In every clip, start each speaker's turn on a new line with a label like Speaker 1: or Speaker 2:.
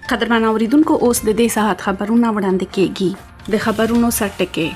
Speaker 1: قدرمن اوریدونکو اوس د دې ساعت خبرونه وړاندې کیږي. د خبرونو سرټکي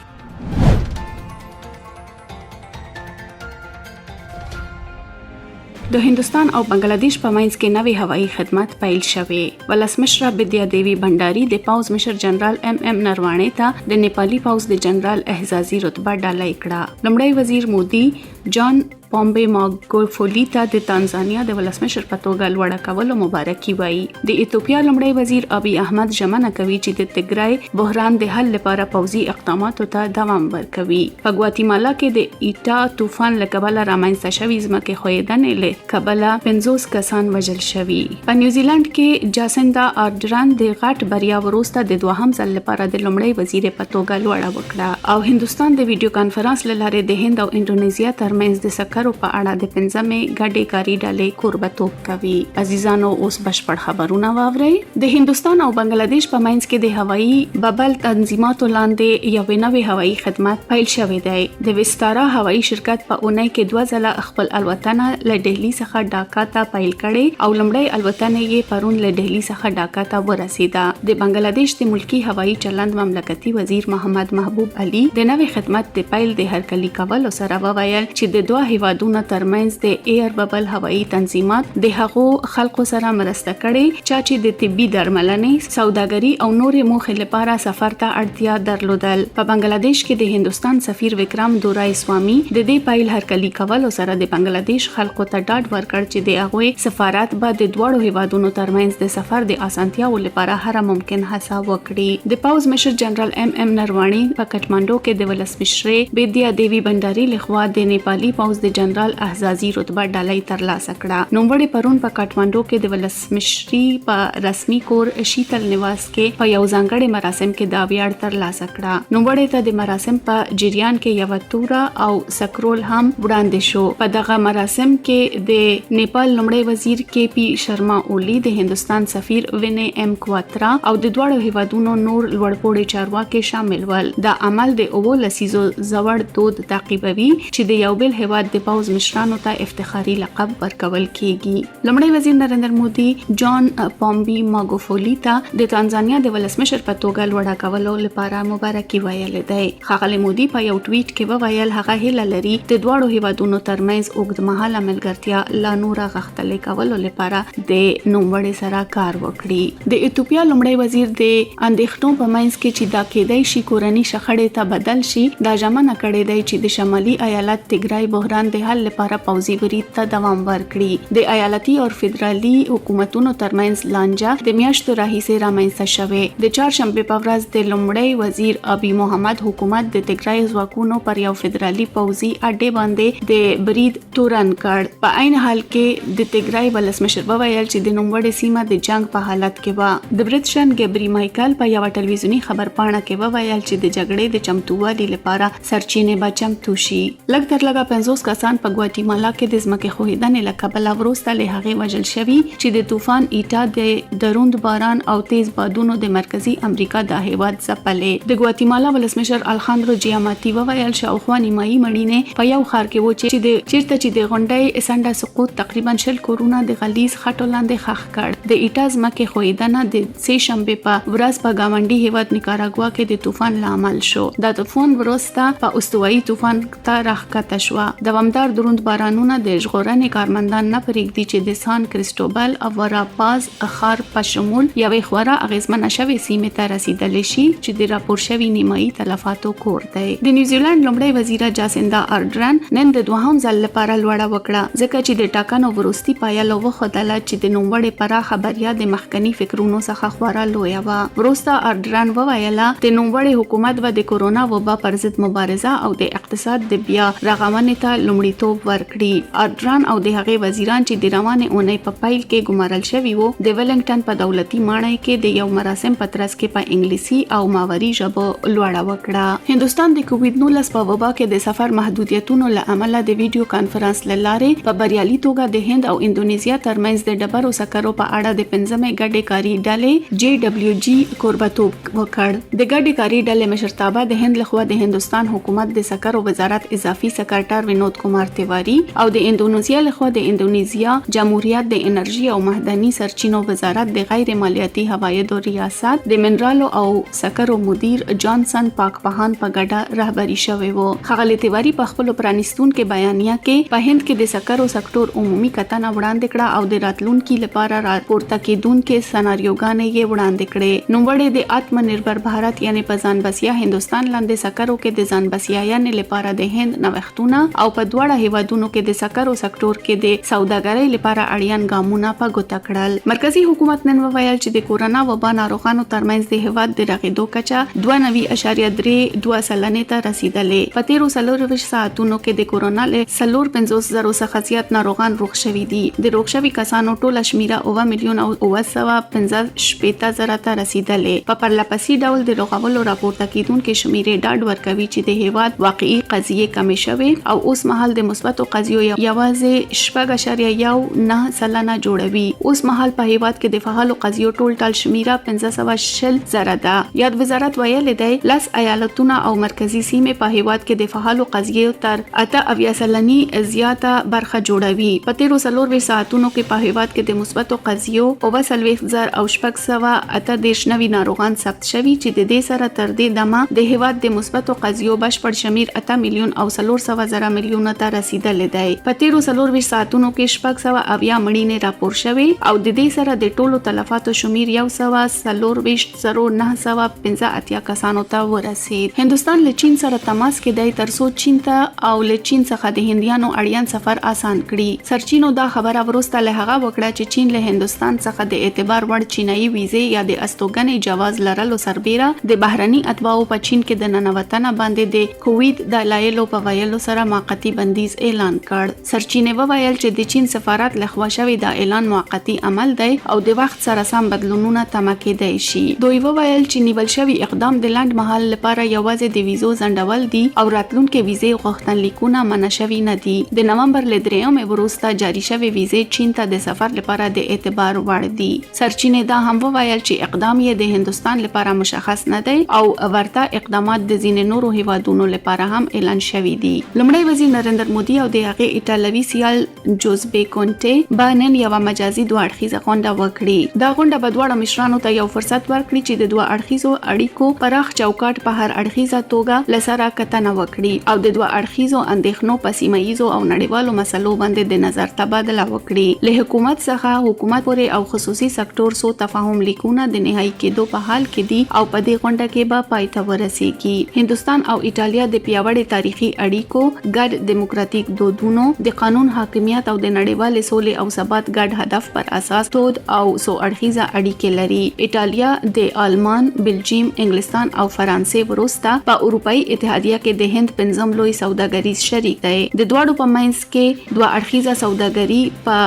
Speaker 1: د هندستان او بنگلاديش په منځ کې نوې هوایي خدمات پیل شوې. ولسمشره بدیا دیوی بنداري د پاوز مشر جنرال ام نروانه ته د نیپالي پاوز د جنرال اعزازي رتبه ډالۍ کړه. لومړی وزیر مودي جان پامبے ماګوفولی ته د تانزانیا د ولسمشر په توګه لوړه کولو مبارکي وایي. د ایتوپیا لومړی وزیر ابي احمد ژمنه کوي چې د تګرای بحران د حل لپاره پوځي اقداماتو ته دوام ورکوي. په ګواتیمالا کې د ایټا طوفان له کبله رامنځته شوې ځمکې ښویېدنې له کبله 50 کسان وژل شوي. په نیوزیلند کې جاسندا آرډرن د غټ بریا وروسته د دوهم ځل لپاره د لومړی وزیر په توګه لوړه وکړه او هندستان د ویډیو کانفرنس له لارې د هند او انډونیزیا ترمنځ د سکرو په اړه د 15مې ګډې کاری ډلې کوربتوب کوي. عزیزانو اوس بشپړ خبرونه واورئ. د هندستان او بنگلاديش په منځ کې د هوایي ببل تنظیماتو لاندې یو نوې هوایي خدمات پیل شوې دی. د وستارا هوایي شرکت په اونۍ کې 2 ځله خپل الوتنه له دهلی څخه ډاکا ته پیل کړې او لومړی الوتنه یې پرون له دهلی څخه ډاکا ته ورسېده. د بنگلاديش د ملکی هوایي چلند مملکتي وزیر محمد محبوب علي د نوې خدمت د پیل د هرکلي کولو سره وویل چې د دوه هیوادونو ترمنځ د ایر ببل هوایي تنظیمات د هغو خلکو سره مرسته کړي چې د طبي درملنې، سوداګري او نورې موخې لپاره سفر ته اړتیا درلودل. په بنگلاديش کې د هندستان سفیر وکرام دورای سوامي د دې پیل هرکلي کولو سره د بنگلاديش خلکو ته ډاډ ورکړ چې د هغوی سفارت به د دوړو هیوادونو ترمنځ د سفر د اسانتیاو لپاره هر ممکن هڅه وکړي. د پاوز مشر جنرال ام نرواني په کټمانډو کې د ولسمشرې بدیا دیوی بنداري لخوا د نیپالي پاوز د جنرال اعزازي رتبه ډالۍ ترلاسه کړه. نوموړي پرون په کټمانډو کې د ولسمشري په رسمي کور شیتل نواس کې په یو ځانګړي مراسم کې دا ویاړ ترلاسه کړه. نوموړي ته د مراسم په جریان کې یو توره او سکرول هم وړاندې شو. په دغه مراسم کې د نیپال لومړی وزیر کې پی شرما اولی، د هندستان سفیر وینې ام کواترا او د دوړو هیوادونو نور لوړپوړي چارواکي شامل ول. دا عمل د اوو لسیزو زوړ دود تعقیبوي چې د یو بل هیواد د پاوز مشرانو ته افتخاري لقب ورکول کیږي. لومړی وزیر نریندر مودي جان پامبي ماګوفولی ته د تانزانیا د ولسمشر په توګه لوړه کولو لپاره مبارکي ویلې ده. ښاغلي مودي په یو ټویټ کې وویل هغه هیله لري د دوړو هیوادونو ترمنځ اوږدمهاله ملګرتیا لا نوره غښتلې کولو لپاره د نوموړي سره کار وکړي. د ایتوپیا لومړی وزیر د اندېښنو په منځ کې چې دا کېدای شي کورنۍ شخړې ته بدل شي دا ژمنه کړې ده چې د شمالي ایالت تګرای بحران د حل لپاره پوځي برید ته دوام ورکړي. د ایالتي او فدرالي حکومتونو ترمنځ لانجه د میاشتو راهیسې رامنځته شوې. د چهارشنبې په ورځ د لومړی وزیر ابي محمد حکومت د تګرای ځواکونو پر یو فدرالي پوځي اډې باندې د برید تورن کړ. په عین حال کې د تګرای ولسمشر وویل چې د نوموړې سیمه د جنگ په حالت کې و. د برټشن ګبري مایکل په یو ټلویزیونی خبرپاڼه کې وویل چې د جګړې د چمتووالي لپاره سرچینې به چمتو شي. لږ تر لږه 50 کسان په ګواتیمالا کې د ځمکې ښویېدنې له کبله وروسته له هغې وژل شوي چې د طوفان ایټا د دروند باران او تیز بادونو د مرکزي امریکا د هیواد ځپلې. د ګواتیمالا ولسمشر الخاندرو جیاماتي وویل شاوخوا نیمایي مړینې په یو ښار کې و چې چیرته چې د غونډۍ سنډه سقوط تقریبا 100 کورونه د غلیظ خټو لاندې ښخ کړ. د ایټا ځمکې ښویېدنه د سه شنبې په ورځ په ګاونډي هیواد نیکاراګوا کې د طوفان لامل شو. دا طوفان وروسته په استوایي طوفان ته راښکته شوه. دوامدار دروند بارانونه د ژغورنې کارمندان نه پرېږدي چې د سان کریسټوبل او وراپاز ښار په شمول یوې خورا اغیزمنه شوې سیمې ته رسیدلی شي چې د راپور شوي نیمایي تلفاتو کور دی. د نیوزیلند لومړی وزیره جاسندا آرډرن نن د دوهم ځل لپاره لوړه وکړه ځکه چې د ټاکنو وروستي پایله وښودله چې د نوموړې پراخه بریا د مخکني فکرونو څخه خورا لویه وه. وروسته آرډرن وویله د نوموړې حکومت به د کورونا وبا پر ضد مبارزه او د اقتصاد د بیا رغونې ته لومړیتوب ورکړي. آرډرن او د هغې وزیران چې د روانې اونۍ په پیل کې ګمارل شوي وو د ویلنګټن په دولتي ماڼۍ کې د یو مراسم په ترڅ کې په انګلیسي او ماوري ژبو لوړه وکړه. هندستان د کووډ-19 په وبا کې د سفر محدودیتونو له امله د ویډیو کانفرنس له لارې په بریالي توګه د هند او انډونیزیا ترمنځ د ډبرو سکرو په اړه د 15مې ګډې کاري ډلې JWG کوربتوب وکړ. د ګډې کاري ډلې مشرتابه د هند لخوا د هندستان حکومت د سکرو وزارت اضافي سکرټر وینود کمار تیواری او د اندونیزیا لخوا د اندونیزیا جمهوریت د انرژي او معدني سرچینو وزارت د غیر مالیاتي حوایدو ریاست د منرالو او سکرو مدیر جانسن پاکپهان په ګډه رهبری شوی وو. ښاغلي تیواری په خپل پرانیستونکو بیانیه کې په هند کې د سکرو سکتور عمومي کتنه وړاندې کړه او د راتلونکي لپاره راپورته کېدونکو سناریوګانې یې وړاندې کړې. نوموړي د آتم نربر بھارت یعنی په ځان بسیا هندستان لاندې سکرو کې د ځان بسیاینې لپاره د هند نوښتونه او په دواړه هیوادونو کې د سکرو سکتور کې د سوداګرۍ لپاره اړین ګامونه په ګوته کړل. مرکزی حکومت نن وویل چې د کورونا وبا ناروغانو ترمنځ د هیواد د رغېدو کچه 92.32 سلنې ته رسیدلې. په 13 ساعتونو کې د کورونا له 450,000 څخه زیات ناروغان روغ شوي دي. د روغ شوي کسانو ټوله شمیره 9,915,000 ته رسیدلې. په پرلپسې ډول د روغولو راپورته کیدونکو شمیرې ډاډ ورکوي چې د هیواد واقعي قضیې کمې شوې او اوس مهال د مثبتو قضیو یوازې 6.9 سلنه جوړوي. اوس مهال په هیواد کې د فعالو قضیو ټول شمیره 560,000 ده. یاد وزارت ویلي دی لاس ایالتونه او مرکزی سیمې په هیواد کې د فعالو قضیو تر 8 سلنې زیاته برخه جوړوي. په 13 ساعتونو کې په هیواد کې د مثبتو قضیو 40,000 او 608 نوي ناروغان ثبت شوي چې د دې سره تر دې دمه د هیواد د مثبتو قضیو بشپړ شمیر 8 میلیون او 400,000 میلیون ته رسیدلې دی. په 13 ساعتونو کې 609 مړینې راپور شوې او د دې سره د ټولو تلفاتو شمیر 1,449,915 کسانو ته ورسید. هندستان له چین سره تماس کې دی ترڅو چین ته او له چین څخه د هندیانو اړین سفر آسان کړي. سرچینو دا خبره وروسته له هغه وکړه چې چین له هندستان څخه د اعتبار وړ چینایي ویزې یا د استوګنې جواز لرلو سربیره د بهرني اتباعو په چین کې د ننوتنه باندې د کووید د لایلو په ویلو سره موقتی بندیز اعلان کړ. سرچینې وویل چې د چین سفارت لخوا شوی دا اعلان موقتی عمل دی او د وخت سره سم بدلونونه تمه کېدای شي. دوی وویل چې نیول شوی اقدام د لنډ مهال لپاره یوازې د ویزو ځنډول دي او راتلونکي ویزې غوښتنلیکونه منع شوي نه دي. د نومبر له 3 وروسته جاری شوی ویزې چین ته د سفر لپاره د اعتبار وړ دي. سرچینې دا هم وویل چې اقدام یې د هندستان لپاره مشخص نه دی او ورته اقدامات د ځینې نورو هیوادونو لپاره هم اعلان شوي دي. لومړی وزیر نریندر مودي او د هغې ایټالوي سیال جوزبه کونټې بانن یو مجازي دوه اړخیزه غونډه وکړي. دا غونډه به دواړو مشرانو ته یو فرصت ورکړي چې د دوه اړخیزو اړیکو پراخ چوکاټ په هر اړخیزه توګه لسره کتنه وکړي او د دوه اړخیزو اندېښنو په سیمه‌ییزو او نړیوالو مسلو باندې د نظر تبادله وکړي. له حکومت څخه حکومت پورې او خصوصي سکتور سو تفاهم لیکونه د نهایی کېدو په حال کې دي او په دې غونډه کې به پای ته ورسیږي. هندستان او ایټالیا د پیاوړي تاریخي اړیکو، ګډ دیموکراتیک دودونو، د قانون حاکمیت او د نړیوال سولې او ثبات ګډ هدف پر اساس تود او سو اړخیزه اړیکې لري. ایټالیا د آلمان، بلجیم، انګلستان او فرانسې وروسته په اروپאי اتحادیه کې د هند پنځم لوی سوداګریز شریک دی. د دواړو په منځ کې دوه اړخیزه سوداګري په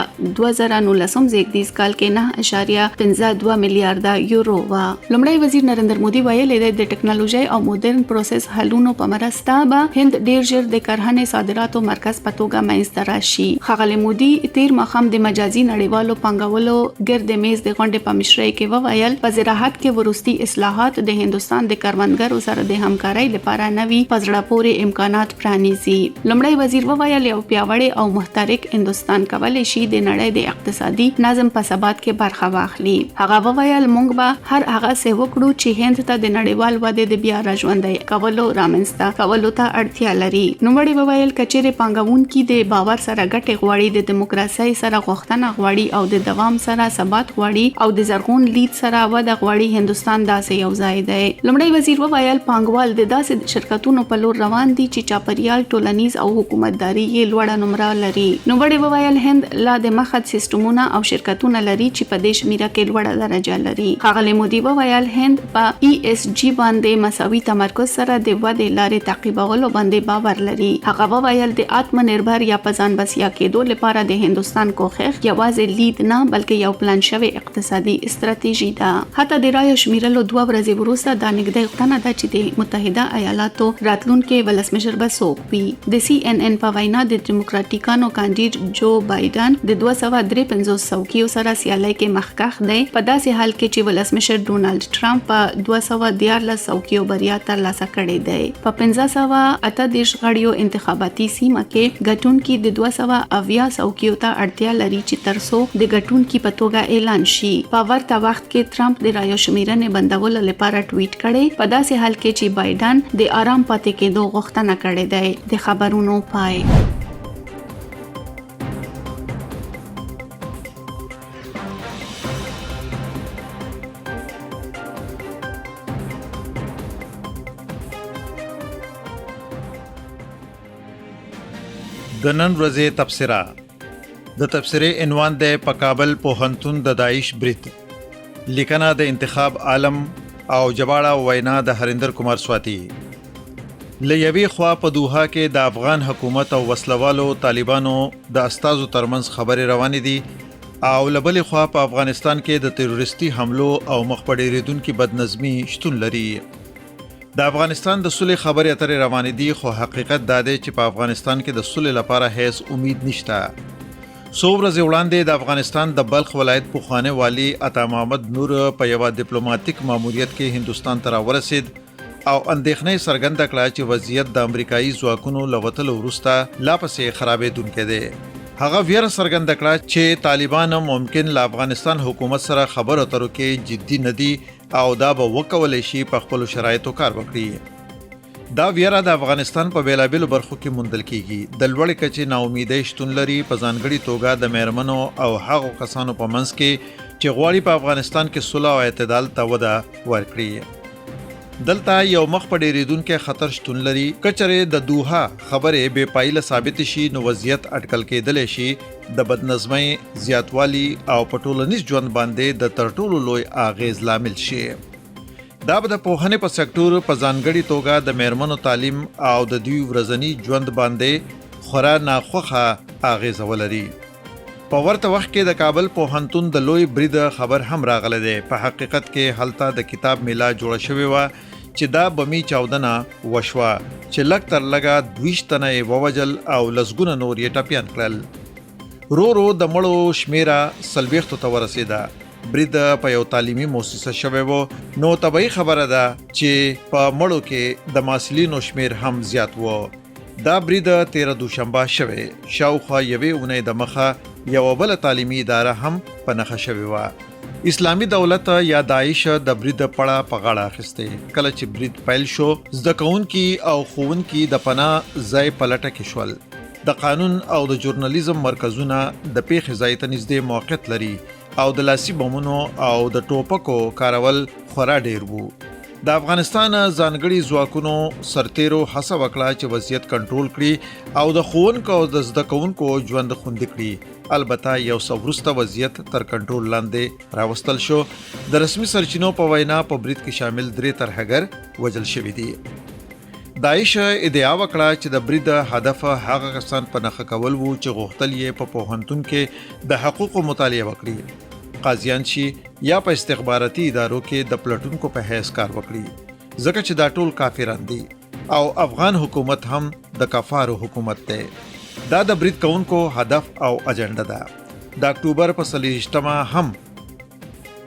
Speaker 1: 2019 زیږدیز کال کې 9.52 میلیارډ یورو و. لومړی وزیر نریندر مودي ویلي دی د ټکنالوژي او مدرن پروسس حلونو په مرسته به هند ډیر ژر د کرهنې صادراتو مرکز په توګه منځته راشي. ښاغلي مودي تیر ماښام د مجازي نړیوالو پانګولو ګرد میز د غونډې په مشرۍ کې وویل په زراعت کې وروستي اصلاحات د هندستان د کروندګرو سره د همکارۍ لپاره نوي په زړه پورې امکانات پرانیزي. لومړی وزیر وویل یو پیاوړی او محترک هندستان کولی شي د نړۍ د اقتصادي نظم په ثبات کې برخه واخلي. هغه وویل موږ به هر هغه څه وکړو چې هند ته د نړیوال ودې د بیا راژوندۍ کولو رامنځته کولو ته اړتیا لري. نوموړي وویل کچېرې پانګونکي د باور سره ګټې غواړي، د دیموکراسۍ سره غوښتنه غواړي او د دوام سره ثبات غواړي او د زرغون لید سره وده غواړي، هندستان داسې یو ځای دی. لومړی وزیر وویل پانګوال د داسې شرکتونو په لور روان دي چې چاپیریال، ټولنیز او حکومتداري یې لوړه نمره لري. نوموړي وویل هند لا د مخه سیستمونه او شرکتونه لري چې په دې شمیره کې لوړه درجه لري. ښاغلي مودي وویل هند په ESG باندې مساوي تمرکز سره د ودې لارې تعقیبولو باندې باور لري. هغه وویل د آتم نربر یا په ځان بسیا کېدو لپاره د هندستان کوښښ یوازې لید نه بلکې یو پلان شوی اقتصادي استراتیژي ده. حتی د رایو شمیرلو 2 ورځې وروسته دا نږدې غوښتنه ده چې د متحده ایالاتو راتلونکي ولسمشر به څوک وي. د CNN په وینا د دیموکراتیکانو کاندید جو بایدن د 253 څوکیو سره سیالۍ کې مخکښ دی، په داسې حال کې چې ولسمشر ډونالد ټرمپ په 214 څوکیو بریا ترلاسه کړې ده. په 538 غړیو انتخاباتي سیمه کې ګټونکي د 280 څوکیو ته اړتیا لري چې ترڅو د ګټونکي په توګه اعلان شي. په ورته وخت کې ټرمپ د رایو شمیرنې بندولو لپاره ټویټ کړي، په داسې حال کې چې بایدن د آرام پاتې کېدو غوښتنه کړې ده. د خبرونو پای.
Speaker 2: د نن ورځې تبصره. د تبصرې عنوان دی په کابل پوهنتون د داعش برید. لیکنه د انتخاب عالم او جباړه وینا د هریندر کمار سواتی. له یوې خوا په دوحه کې د افغان حکومت او وسلوالو طالبانو د استازو ترمنځ خبرې روانې دي او له بلې خوا په افغانستان کې د تروریستي حملو او مخ په ډېرېدونکي بدنظمي شتون لري. د افغانستان د صلح خبرې اترې روانې دي، خو حقیقت دا دی چې په افغانستان کې د صلح لپاره هیڅ امید نشته. څو ورځې وړاندې د افغانستان د بلخ ولایت پخوانی والی عطا محمد نور په یوه ډیپلوماټیک ماموریت کې هندوستان ته راورسید او اندېښنه څرګنده کړه چې وضعیت د امریکایي ځواکونو له وتلو وروسته لا پسې خرابېدونکی دی. هغه ویره څرګنده کړه چې طالبان ممکن له افغانستان حکومت سره خبرو اترو کې جدي نه دي او دا به وکولی شي په خپلو شرایطو کار وکړي. دا ویره د افغانستان په بیلابیلو برخو کې موندل کیږي. د لوړې کچې ناامیدۍ شتون لري، په ځانګړي توګه د میرمنو او هغو کسانو په منځ کې چې غواړي په افغانستان کې صلح او اعتدال ته وده ورکړي. دلته یو مخ په ډېرېدونکی خطر شتون لري. که چېرې د دوحه خبرې بې پایله ثابتې شي نو وضعیت اټکل کېدلی شي د بدنظمۍ زیاتوالي او په ټولنیز ژوند باندې د تر ټولو لوی اغیز لامل شي. دا به د پوهنې په سکتور په ځانګړي توګه د میرمنو تعلیم او د دوی ورځني ژوند باندې خورا ناخوښه اغیزه ولري. په ورته وخت کې د کابل پوهنتون د لوی برید خبر هم راغلی دی. په حقیقت کې هلته د کتاب میله جوړه شوې وه چې دا بمی چاودنه وشوه چې لږ تر لږه 20 تنه یې ووجل او لسګونه نور یې ټپیان کړل. رو رو د مړو شمیره 40 ته ورسېده. برید په یو تعلیمي مؤسسه شوی و، نو طبیعي خبره ده چې په مړو کې د محصلینو شمیر هم زیات و. دا برید 13 دوشنبه شوی. شاوخوا یوې اونۍ د مخه یوه بله تعلیمي اداره هم په نښه شوې وه. اسلامي دولت یا داعش د برید پړه په غاړه اخیستې. کله چې برید پیل شو، زده کوونکي او ښوونکي د پناه ځای په لټه کې شول. د قانون او د ژورنالیزم مرکزونه د پیښې ځای ته نږدې موقعیت لري او د لاسي بمونو او د ټوپکو کارول خورا ډیر وو. د افغانستان ځانګړي ځواکونو سرتیرو هڅه وکړه چې وضعیت کنټرول کړي او د ښوونکو او د زده کوونکو ژوند خوندي کړي. البته یو څه وروسته وضعیت تر کنټرول لاندې راوستل شو. د رسمي سرچینو په وینا په برید کې شامل 3 ترهګر وژل شوي دي. داعش ادعا وکړه چې د برید هدف هغه کسان په نښه کول وو چې غوښتل یې په پوهنتون کې د حقوقو مطالعه وکړي، قاضیان شي یا په استخباراتي ادارو کې د پلټونکو په حیث کار وکړي، ځکه چې دا ټول کافران دي او افغان حکومت هم د کفارو حکومت دی. دا د برید کوونکو هدف او اجنډا ده. د اکتوبر په 28 هم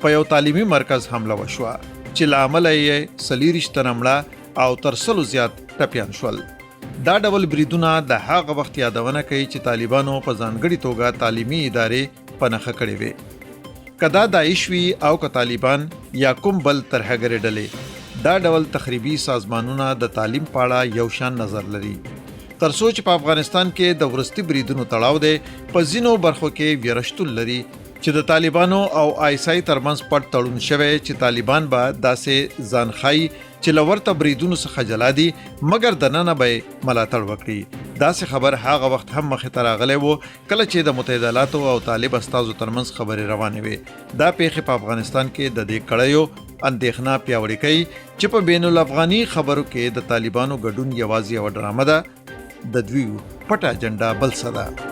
Speaker 2: په یو تعلیمي مرکز حمله وشوه چې له امله یې 40 تنه مړه او تر 100 زیات ټپیان شول. دا ډول بریدونه د هغه وخت یادونه کوي چې طالبانو په ځانګړي توګه تعلیمي ادارې په نښه کړې وې. که دا داعش وي او که طالبان یا کوم بل ترهګرې ډلې، دا ډول تخریبي سازمانونه د تعلیم په اړه یو شان نظر لري. تر څو چې په افغانستان کې د ورستي بریدونو تړاو دی، په ځینو برخو کې ویره شتون لري چې د طالبانو او آیسای ترمنځ پټ تړون شوی چې طالبان به داسې ځان ښایي چې له ورته بریدونو څخه جلا دي، مګر دننه به یې ملاتړ وکړي. داسې خبر هغه وخت هم مخې ته راغلی و کله چې د متحده ایالاتو او طالب استازو ترمنځ خبرې روانې وې. دا پیښې په افغانستان کې د دې کړیو اندېښنه پیاوړې کوي چې په بین الافغاني خبرو کې د طالبانو ګډون یوازې یوه ډرامه ده، د دوی پټه اجنډا بل څه ده.